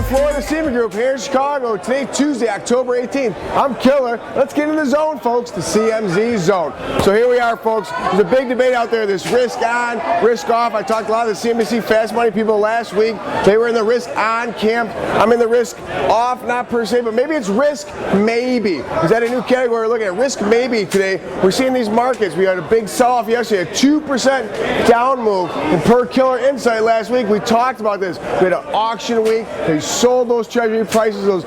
the Florida SEMA Group here in Chicago. Today, Tuesday, October 18th. I'm Killer. Let's get in the zone, folks, the CMZ zone. So here we are, folks. There's a big debate out there, this risk on, risk off. I talked to a lot of the CNBC Fast Money people last week. They were in the risk on camp. I'm in the risk off, not per se, but maybe it's risk maybe. Is that a new category we're looking at? Risk maybe today. We're seeing these markets. We had a big sell-off yesterday, a 2% down move. And per Killer Insight last week, we talked about this. We had an auction week. They sold those treasury prices. Those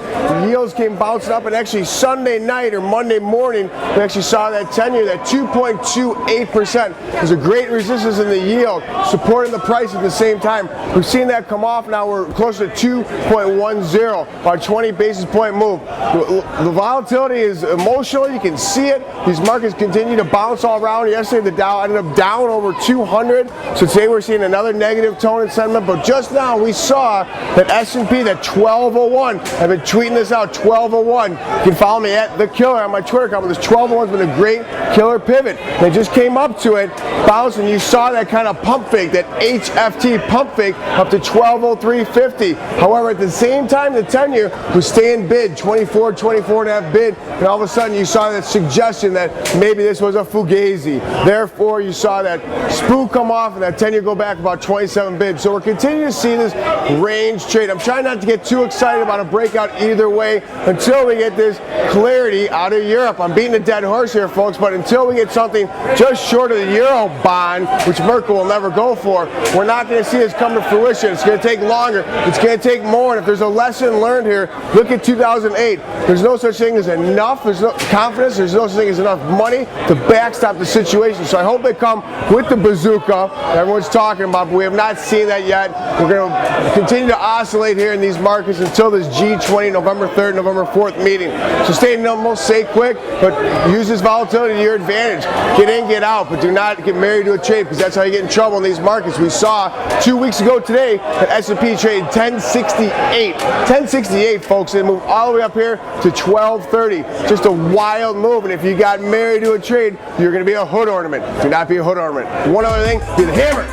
yields came bouncing up. And actually Sunday night or Monday morning, we actually saw that 10-year, that 2.28%. There's a great resistance in the yield, supporting the price at the same time. We've seen that come off. Now we're closer to 2.10, about 20 basis point move. The volatility is emotional. You can see it. These markets continue to bounce all around. Yesterday, the Dow ended up down over 200. So today we're seeing another negative tone in sentiment. But just now we saw that S&P, that 1201. I've been tweeting this out, 1201. You can follow me at The Killer on my Twitter account. This 1201's been a great killer pivot. They just came up to it, bounced, and you saw that kind of pump fake, that HFT pump fake up to 1203.50. However, at the same time, the 10-year was staying bid, 24 and a half bid, and all of a sudden you saw that suggestion that maybe this was a fugazi. Therefore, you saw that spook come off and that 10-year go back about 27 bids. So we're continuing to see this range trade. I'm trying not to get too excited about a breakout either way until we get this clarity out of Europe. I'm beating a dead horse here, folks, but until we get something just short of the Euro bond, which Merkel will never go for, we're not going to see this come to fruition. It's going to take longer. It's going to take more. And if there's a lesson learned here, look at 2008. There's no such thing as enough. There's no confidence. There's no such thing as enough money to backstop the situation. So I hope they come with the bazooka that everyone's talking about, but we have not seen that yet. We're going to continue to oscillate here in these markets until this G20 November 3rd, November 4th meeting. So stay nimble, stay quick, but use this volatility to your advantage. Get in, get out, but do not get married to a trade, because that's how you get in trouble in these markets. We saw 2 weeks ago today that S&P traded 1068. 1068, folks. It moved all the way up here to 1230. Just a wild move, and if you got married to a trade, you're going to be a hood ornament. Do not be a hood ornament. One other thing, be the hammer,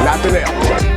not the nail.